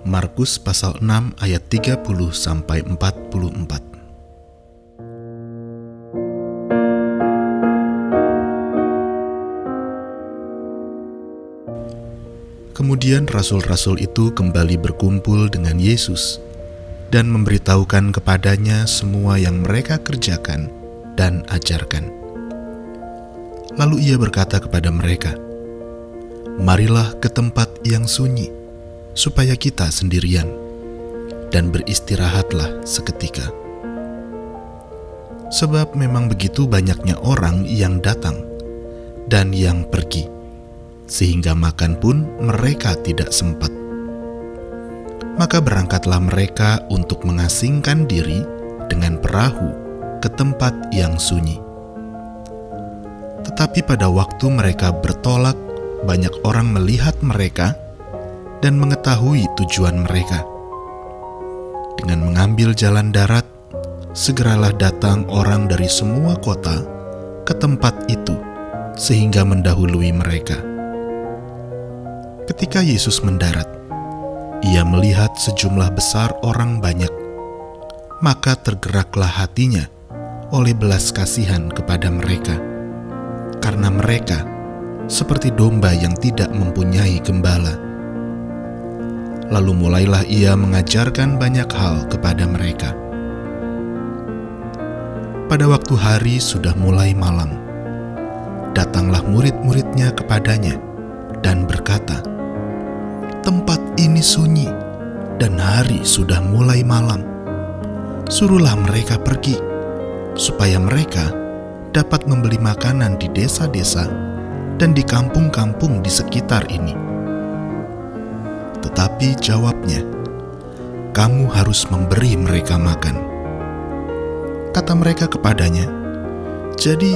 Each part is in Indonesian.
Markus pasal 6 ayat 30-44. Kemudian rasul-rasul itu kembali berkumpul dengan Yesus dan memberitahukan kepadanya semua yang mereka kerjakan dan ajarkan. Lalu ia berkata kepada mereka, "Marilah ke tempat yang sunyi, supaya kita sendirian, dan beristirahatlah seketika. Sebab memang begitu banyaknya orang yang datang dan yang pergi, sehingga makan pun mereka tidak sempat. Maka berangkatlah mereka untuk mengasingkan diri dengan perahu ke tempat yang sunyi. Tetapi pada waktu mereka bertolak, banyak orang melihat mereka dan mengetahui tujuan mereka. Dengan mengambil jalan darat, segeralah datang orang dari semua kota ke tempat itu, sehingga mendahului mereka. Ketika Yesus mendarat, ia melihat sejumlah besar orang banyak, maka tergeraklah hatinya oleh belas kasihan kepada mereka, karena mereka seperti domba yang tidak mempunyai gembala. Lalu mulailah ia mengajarkan banyak hal kepada mereka. Pada waktu hari sudah mulai malam, datanglah murid-muridnya kepadanya dan berkata, "Tempat ini sunyi dan hari sudah mulai malam. Suruhlah mereka pergi, supaya mereka dapat membeli makanan di desa-desa dan di kampung-kampung di sekitar ini." Tetapi jawabnya, "Kamu harus memberi mereka makan." Kata mereka kepadanya, "Jadi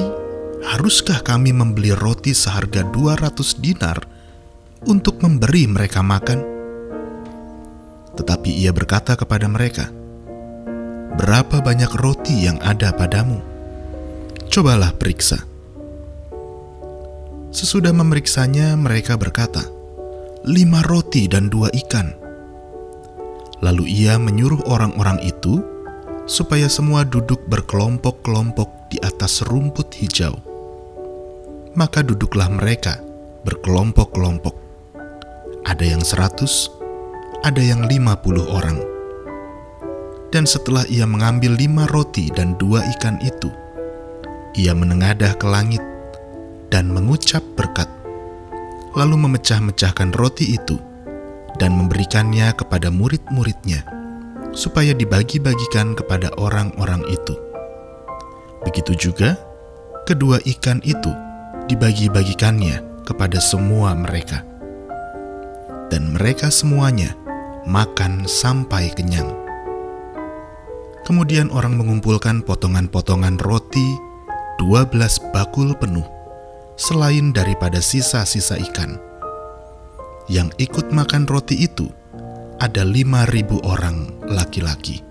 haruskah kami membeli roti seharga 200 dinar untuk memberi mereka makan?" Tetapi ia berkata kepada mereka, "Berapa banyak roti yang ada padamu? Cobalah periksa." Sesudah memeriksanya, mereka berkata, 5 roti dan 2 ikan. Lalu ia menyuruh orang-orang itu supaya semua duduk berkelompok-kelompok di atas rumput hijau. Maka duduklah mereka berkelompok-kelompok. Ada yang 100, ada yang 50 orang. Dan setelah ia mengambil 5 roti dan 2 ikan itu, ia menengadah ke langit dan mengucap berkat, lalu memecah-mecahkan roti itu dan memberikannya kepada murid-muridnya, supaya dibagi-bagikan kepada orang-orang itu. Begitu juga kedua ikan itu dibagi-bagikannya kepada semua mereka. Dan mereka semuanya makan sampai kenyang. Kemudian orang mengumpulkan potongan-potongan roti 12 bakul penuh, selain daripada sisa-sisa ikan. Yang ikut makan roti itu ada 5.000 orang laki-laki.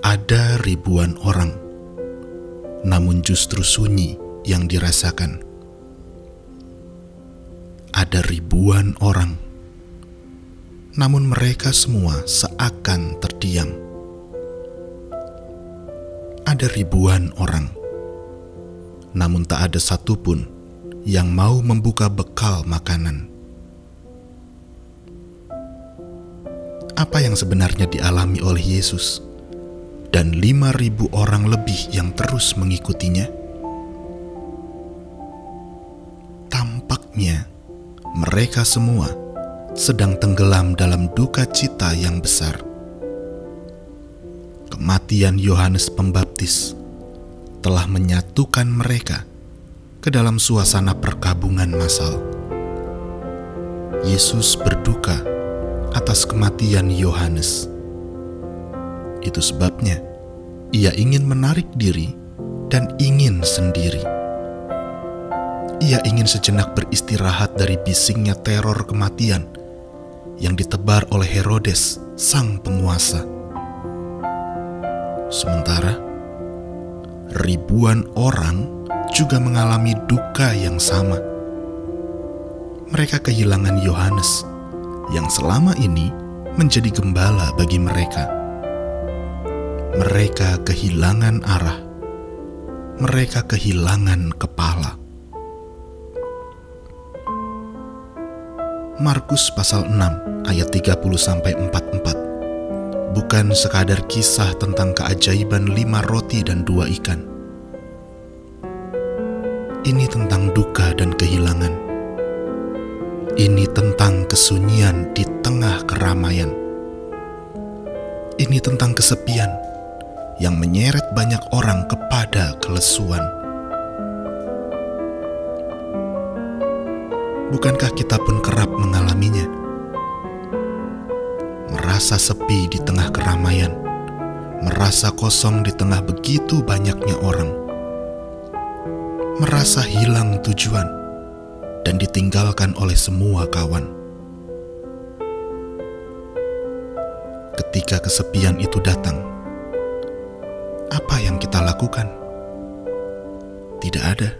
Ada ribuan orang, namun justru sunyi yang dirasakan. Ada ribuan orang, namun mereka semua seakan terdiam. Ada ribuan orang, namun tak ada satupun yang mau membuka bekal makanan. Apa yang sebenarnya dialami oleh Yesus dan 5.000 orang lebih yang terus mengikutinya? Tampaknya mereka semua sedang tenggelam dalam duka cita yang besar. Kematian Yohanes Pembaptis telah menyatukan mereka ke dalam suasana perkabungan massal. Yesus berduka atas kematian Yohanes. Itu sebabnya ia ingin menarik diri dan ingin sendiri. Ia ingin sejenak beristirahat dari bisingnya teror kematian yang ditebar oleh Herodes, sang penguasa. Sementara ribuan orang juga mengalami duka yang sama. Mereka kehilangan Yohanes yang selama ini menjadi gembala bagi mereka. Mereka kehilangan arah. Mereka kehilangan kepala. Markus pasal 6 ayat 30-44 bukan sekadar kisah tentang keajaiban 5 roti dan 2 ikan. Ini tentang duka dan kehilangan. Ini tentang kesunyian di tengah keramaian. Ini tentang kesepian yang menyeret banyak orang kepada kelesuan. Bukankah kita pun kerap mengalaminya? Merasa sepi di tengah keramaian, merasa kosong di tengah begitu banyaknya orang, merasa hilang tujuan dan ditinggalkan oleh semua kawan. Ketika kesepian itu datang, apa yang kita lakukan? Tidak ada,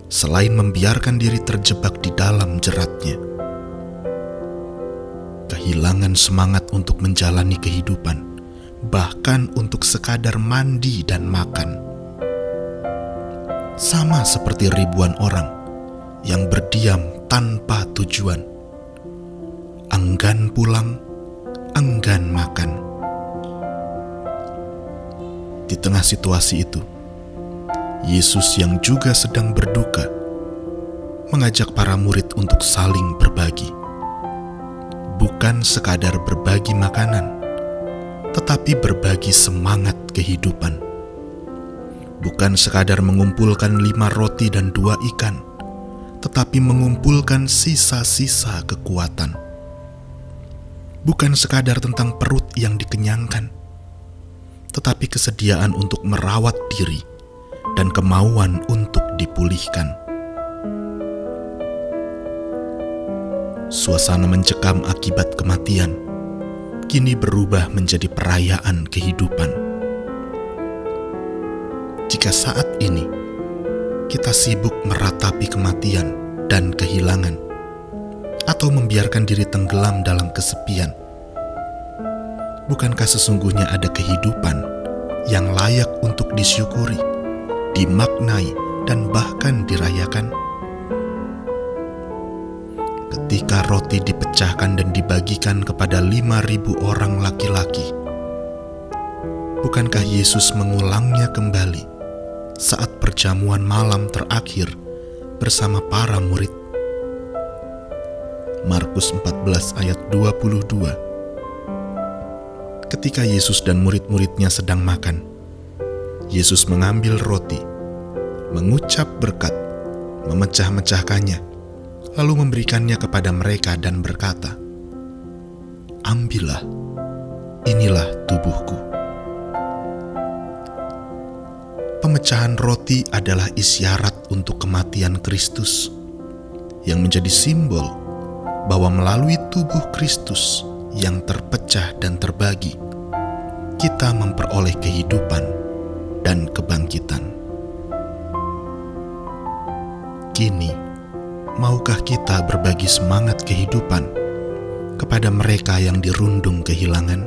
selain membiarkan diri terjebak di dalam jeratnya. Kehilangan semangat untuk menjalani kehidupan, bahkan untuk sekadar mandi dan makan. Sama seperti ribuan orang yang berdiam tanpa tujuan, enggan pulang, enggan makan. Di tengah situasi itu, Yesus yang juga sedang berduka mengajak para murid untuk saling berbagi. Bukan sekadar berbagi makanan, tetapi berbagi semangat kehidupan. Bukan sekadar mengumpulkan 5 roti dan 2 ikan, tetapi mengumpulkan sisa-sisa kekuatan. Bukan sekadar tentang perut yang dikenyangkan, tetapi kesediaan untuk merawat diri dan kemauan untuk dipulihkan. Suasana mencekam akibat kematian kini berubah menjadi perayaan kehidupan. Jika saat ini kita sibuk meratapi kematian dan kehilangan, atau membiarkan diri tenggelam dalam kesepian, bukankah sesungguhnya ada kehidupan yang layak untuk disyukuri, dimaknai, dan bahkan dirayakan? Ketika roti dipecahkan dan dibagikan kepada 5.000 orang laki-laki, bukankah Yesus mengulangnya kembali saat perjamuan malam terakhir bersama para murid? Markus 14 ayat 22. Ketika Yesus dan murid-muridnya sedang makan, Yesus mengambil roti, mengucap berkat, memecah-mecahkannya, lalu memberikannya kepada mereka dan berkata, "Ambillah, inilah tubuhku." Pemecahan roti adalah isyarat untuk kematian Kristus, yang menjadi simbol bahwa melalui tubuh Kristus yang terpecah dan terbagi, kita memperoleh kehidupan dan kebangkitan. Kini, maukah kita berbagi semangat kehidupan kepada mereka yang dirundung kehilangan?